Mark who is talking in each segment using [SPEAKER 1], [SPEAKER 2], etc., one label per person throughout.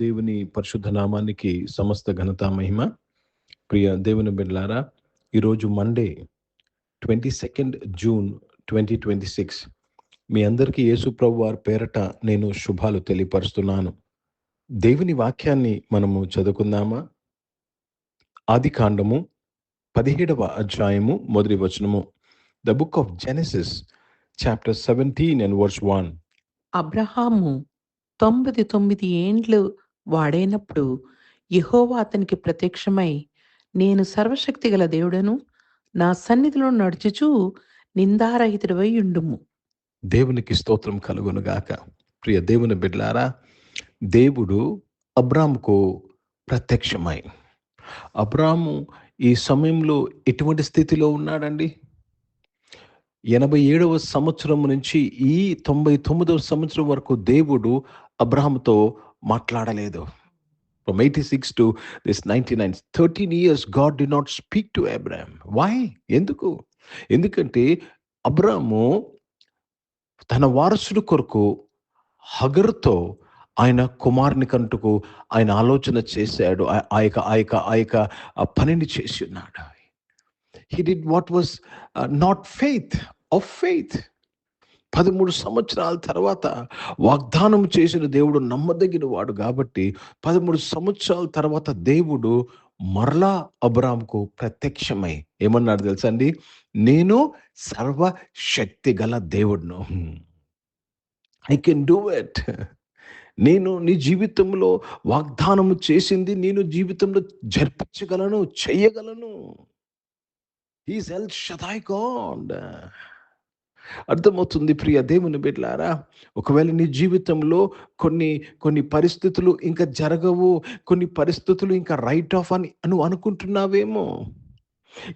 [SPEAKER 1] దేవుని పరిశుద్ధ నామానికి సమస్త ఘనత మహిమ. ప్రియ దేవుని బిడ్డలారా, ఈరోజు మండే 22 జూన్ 2026. మీ అందరికీ యేసు ప్రభు వారి పేరట నేను శుభాలు తెలియపరుస్తున్నాను. దేవుని వాక్యాన్ని మనము చదువుకుందామా? ఆది కాండము 17వ అధ్యాయము మొదటి వచనము. The book of Genesis chapter 17 and verse 1.
[SPEAKER 2] Abraham 99 ఏండ్లు వాడైనప్పుడు యెహోవా అతనికి ప్రత్యక్షమై, నేను సర్వశక్తిగల దేవుడను, నా సన్నిధిలో నడుచుచు నిందారహితుడవై ఉండుము.
[SPEAKER 1] దేవునికి స్తోత్రం కలుగునుగాక. ప్రియ దేవుని బిడ్డలారా, దేవుడు అబ్రాముకు ప్రత్యక్షమై, అబ్రాము ఈ సమయంలో ఎటువంటి స్థితిలో ఉన్నాడండి? 87వ సంవత్సరం నుంచి ఈ 99వ సంవత్సరం వరకు దేవుడు అబ్రహాముతో మాట్లాడలేదు. From 86 to this 99, 13 years God did not speak to Abraham. Why? ఎందుకంటే అబ్రాము తన వారసుడు కొరకు హగరుతో ఆయన కుమారుని కంటుకు ఆయన ఆలోచన చేశాడు. ఆ యొక్క పనిని చేసి ఉన్నాడు. He did what was not faith, of faith. 13 సంవత్సరాల తర్వాత వాగ్దానం చేసిన దేవుడు నమ్మదగిన వాడు కాబట్టి 13 సంవత్సరాల తర్వాత దేవుడు మరలా అబ్రాముకు ప్రత్యక్షమై ఏమన్నాడు తెలుసా అండి? నేను సర్వశక్తి గల దేవుడును. I can do it. నేను నీ జీవితంలో వాగ్దానము చేసింది నేను జీవితంలో జరిపించగలను, చేయగలను. He's El Shaddai God. అర్థమవుతుంది ప్రియ దేవుని బిడ్డలారా? ఒకవేళ నీ జీవితంలో కొన్ని పరిస్థితులు ఇంకా జరగవు, కొన్ని పరిస్థితులు ఇంకా రైట్ ఆఫ్ అని నువ్వు అనుకుంటున్నావేమో.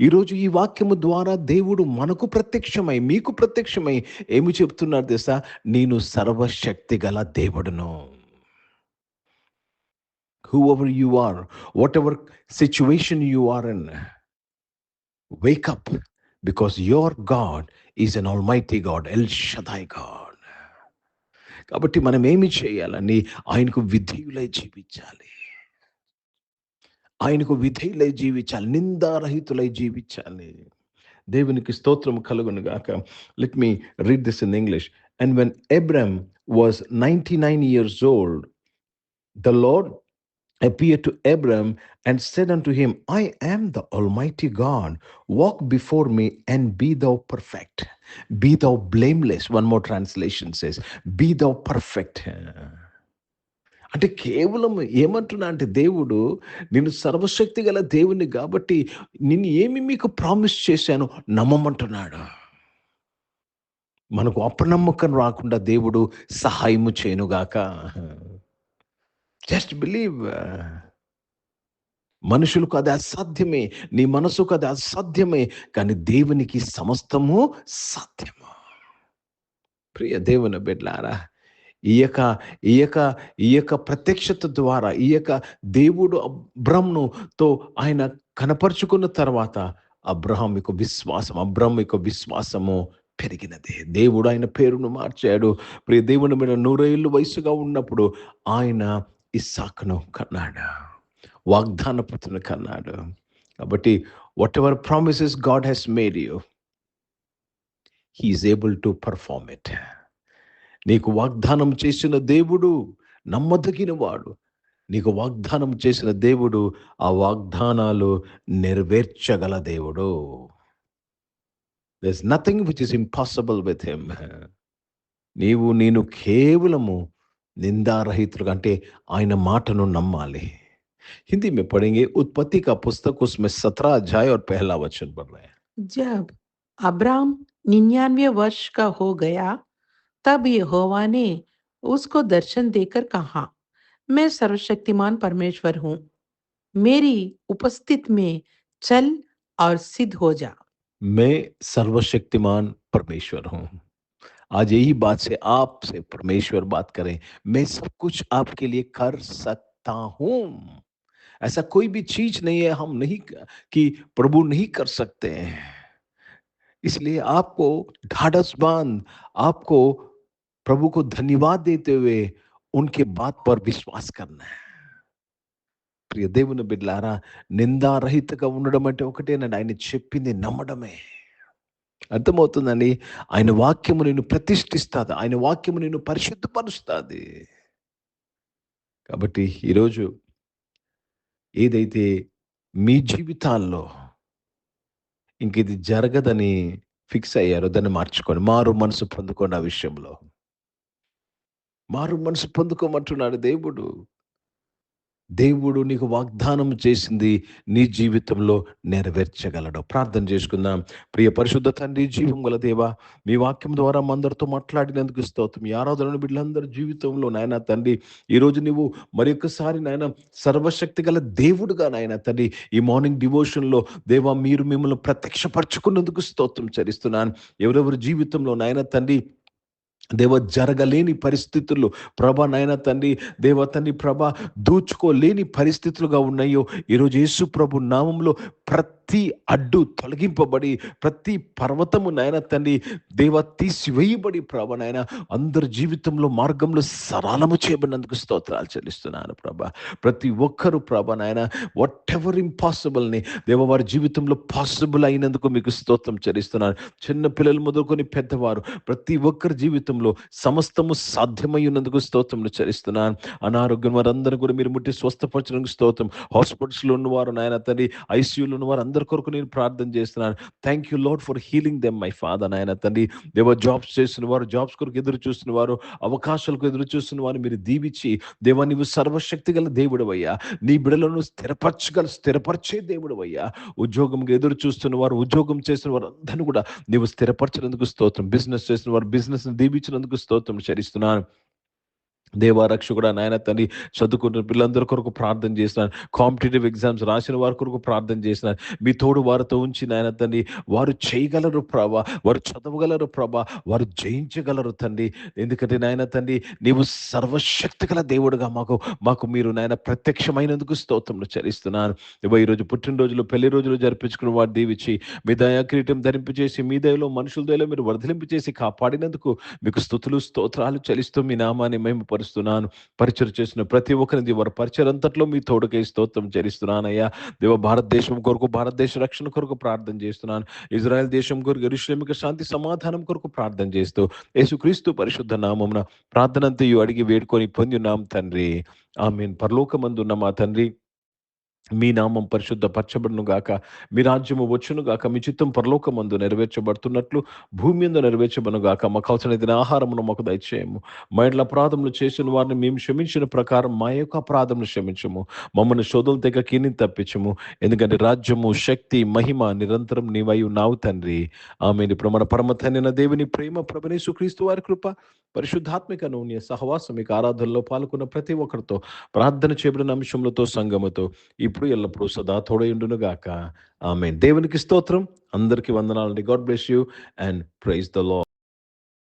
[SPEAKER 1] ఈరోజు ఈ వాక్యము ద్వారా దేవుడు మనకు ప్రత్యక్షమై, మీకు ప్రత్యక్షమై ఏమి చెప్తున్నారు తెలుసా? నేను సర్వశక్తి గల దేవుడును. Whoever you are, whatever situation you are in, wake up, because your God is an almighty God, El Shaddai God. కాబట్టి మనం ఏమి చేయాలని? ఆయనకు విధేయులై జీవించాలి, ఆయనకు విధేయులై జీవించాలి, నిందారహితులై జీవించాలి. దేవునికి స్తోత్రం కలుగును గాక. Let me read this in English. And when Abram was 99 years old, the Lord appeared to Abram and said unto him, I am the Almighty God. Walk before me and be thou perfect. Be thou blameless. One more translation says, be thou perfect. అంటే కేవలం ఏమంటున్నా అంటే, దేవుడు నేను సర్వశక్తి గల దేవుని కాబట్టి నేను ఏమి మీకు ప్రామిస్ చేశాను నమ్మమంటున్నాడు. మనకు అపనమ్మకం రాకుండా దేవుడు సహాయము చేయనుగాక. Just believe. మనుషులకు అది అసాధ్యమే, నీ మనసుకు అది అసాధ్యమే, కానీ దేవునికి సమస్తము సాధ్యము. ప్రియ దేవుని బిడ్డలారా, ఈ యొక్క ప్రత్యక్షత ద్వారా ఈ యొక్క దేవుడు అబ్రాముతో ఆయన కనపరుచుకున్న తర్వాత అబ్రాము యొక్క విశ్వాసము పెరిగినది. దేవుడు ఆయన పేరును మార్చాడు. ప్రియ దేవుని మీద 100 ఏళ్ళు వయసుగా ఉన్నప్పుడు ఆయన ఇస్సాకును కన్నాడు, వాగ్దాన పుత్రుని కన్నాడు. కాబట్టి whatever promises God he's made you, he is able to perform it. నీకు వాగ్దానం చేసిన దేవుడు నమ్మదగిన వాడు. నీకు వాగ్దానం చేసిన దేవుడు ఆ వాగ్దానాలు నెరవేర్చగల దేవుడు. There's nothing which is impossible with him. నేను కేవలము निंदारहित అంటే ఆయన మాటను నమ్మాలి. हिंदी में पढ़ेंगे उत्पत्ति का पुस्तक, उसमें 17 अध्याय और पहला वचन पढ़ रहे हैं.
[SPEAKER 2] जब अब्राम 99 वर्ष का हो गया, तब यहोवा ने उसको दर्शन देकर कहा, मैं सर्वशक्तिमान परमेश्वर हूँ, मेरी उपस्थिति में चल और सिद्ध हो जा.
[SPEAKER 1] मैं सर्वशक्तिमान परमेश्वर हूँ. आज यही बात से आपसे परमेश्वर बात करें, मैं सब कुछ आपके लिए कर सकता हूं. ऐसा कोई भी चीज नहीं है हम नहीं कि प्रभु नहीं कर सकते हैं. इसलिए आपको ढाढ़स बांध, आपको प्रभु को धन्यवाद देते हुए उनके बात पर विश्वास करना है. ప్రియ దేవుని బిడ్డలారా, నిందారహితగా ఉండడం అంటే ఒకటేనండి, ఆయన చెప్పింది నమ్మడమే. అర్థమవుతుందండి. ఆయన వాక్యము నిన్ను ప్రతిష్ఠిస్తాది. ఆయన వాక్యము నిన్ను పరిశుద్ధపరుస్తాది. కాబట్టి ఈరోజు ఏదైతే మీ జీవితాల్లో ఇంక ఇది జరగదని ఫిక్స్ అయ్యారో దాన్ని మార్చుకోండి. మారు మనసు పొందుకోండి. ఆ విషయంలో మారు మనసు పొందుకోమంటున్నాడు దేవుడు. దేవుడు నీకు వాగ్దానం చేసింది నీ జీవితంలో నెరవేర్చగలడు. ప్రార్థన చేసుకుందాం. ప్రియ పరిశుద్ధ తండ్రి, జీవం గల దేవా, మీ వాక్యం ద్వారా మా అందరితో మాట్లాడినందుకు స్తోత్రం. ఈ ఆరాధన బిడ్డలందరి జీవితంలో నాయన తండ్రి, ఈరోజు నువ్వు మరొకసారి నాయన సర్వశక్తి గల దేవుడుగా నాయన తండ్రి, ఈ మార్నింగ్ డివోషన్లో దేవా మీరు మిమ్మల్ని ప్రత్యక్షపరచుకున్నందుకు స్తోత్రం చెల్లిస్తున్నాను. ఎవరెవరి జీవితంలో నాయన తండ్రి జరగలేని పరిస్థితుల్లో ప్రభా నాయన తండ్రి, తండ్రి ప్రభా దోచుకోలేని పరిస్థితులుగా ఉన్నాయో, ఈరోజు యేసు ప్రభు నామంలో ప్రతి అడ్డు తొలగింపబడి, ప్రతి పర్వతము నాయన తండ్రి తీసివేయబడి ప్రభా నాయన అందరి జీవితంలో మార్గంలో సరళము చేయబడినందుకు స్తోత్రాలు చెల్లిస్తున్నాను ప్రభా. ప్రతి ఒక్కరు ప్రభా నాయన వాట్ ఎవర్ ఇంపాసిబుల్ని వారి జీవితంలో పాసిబుల్ అయినందుకు మీకు స్తోత్రం చెల్లిస్తున్నాను. చిన్న పిల్లలు మొదలుకొని పెద్దవారు ప్రతి ఒక్కరి జీవితంలో సమస్తము సాధ్యమై ఉన్నందుకు స్తోత్రం చెల్లిస్తున్నాను. అనారోగ్యం వారందరూ కూడా మీరు ముట్టి స్వస్థపరచడానికి స్తోత్రం. హాస్పిటల్స్లో ఉన్నవారు నాయన తండ్రి, ఐసీయూలో ఉన్నవారు అందరి కొరకు నేను ప్రార్థన చేస్తున్నాను. Thank you lord for healing them my father. నాయన తండ్రి జాబ్స్ చేస్తున్న వారు, జాబ్స్ కొరకు ఎదురు చూస్తున్న వారు, అవకాశాలకు ఎదురు చూస్తున్న వారు మీరు దీవించి నీవు సర్వశక్తి గల దేవుడు అయ్యా. నీ బిడలను స్థిరపరిచే దేవుడు అయ్యా. ఉద్యోగంకి ఎదురు చూస్తున్న వారు, ఉద్యోగం చేసిన వారు అందరినీ కూడా నీవు స్థిరపరచినందుకు స్తోత్రం. బిజినెస్ చేసిన వారు బిజినెస్ దీవించినందుకు స్తోత్రం చెల్లిస్తున్నాను. రక్షకుడా నాయన తండ్రి, చదువుకుంటున్న పిల్లలందరి కొరకు ప్రార్థన చేస్తున్నాను. కాంపిటేటివ్ ఎగ్జామ్స్ రాసిన వారి కొరకు ప్రార్థన చేస్తున్నాను. మీ తోడు వారితో ఉంచి నాయన తండ్రి, వారు చేయగలరు ప్రభా, వారు చదవగలరు ప్రభా, వారు జయించగలరు తండ్రి. ఎందుకంటే నాయన తండ్రి, నీవు సర్వశక్తి గల దేవుడుగా మాకు మీరు నాయన ప్రత్యక్షమైనందుకు స్తోత్రములు చెల్లిస్తున్నాను. ఈరోజు పుట్టినరోజులు, పెళ్లి రోజులు జరిపించుకున్న వారు దీవించి మీ దయా కిరీటం ధరింపజేసి, మీ దయలో మనుషుల దయలో మీరు వర్ధలింపు చేసి కాపాడినందుకు మీకు స్తుతులు స్తోత్రాలు చెల్లిస్తూ మీ నామాన్ని మేము పరుస్తున్నాను. పరిచయం చేసిన ప్రతి ఒక్కరిని వారి పరిచయం అంతట్లో మీ తోడుకై స్తోత్రం చెల్లిస్తున్నానయ్యా. భారతదేశం కొరకు, భారతదేశ రక్షణ కొరకు ప్రార్థన చేస్తున్నాను. ఇజ్రాయెల్ దేశం కొరకు, యెరూషలేముకు శాంతి సమాధానం కొరకు ప్రార్థన చేస్తూ యేసుక్రీస్తు పరిశుద్ధ నామమున ప్రార్థనంతయు అడిగి వేడుకొని పొంది ఉన్నాం తండ్రి. ఆమేన్. పరలోకమందున్న మా తండ్రి, మీ నామం పరిశుద్ధపరచబడును గాక, మీ రాజ్యము వచ్చును గాక, మీ చిత్తం పరలోకమందు నెరవేర్చబడుతున్నట్లు భూమి మీద నెరవేర్చబడును గాక. మాకు అవసరమైన ఆహారమును మాకు దయచేయము. మా ఇంట్లో అపరాధములు చేసిన వారిని మేము క్షమించిన ప్రకారం మా యొక్క అపరాధములు క్షమించము. మమ్మల్ని శోధుల తెగ కీని తప్పించము. ఎందుకంటే రాజ్యము, శక్తి, మహిమ నిరంతరం నీవై ఉన్నావు తండ్రి. ఆమేన్. ఇప్పుడు మన పరమ తండ్రి దేవుని ప్రేమ, ప్రభువైన యేసుక్రీస్తు వారి కృప, పరిశుద్ధాత్మిక నూనె సహవాసం మీకు ఆరాధనలో పాల్గొన్న ప్రతి ఒక్కరితో, ప్రార్థన చేయబడిన అంశములతో, సంగముతో ఇప్పుడు ఎల్లప్పుడూ సదా తోడయుండును గాక. ఆమేన్. దేవునికి స్తోత్రం. అందరికీ వందనాలండి. God bless you and praise the lord.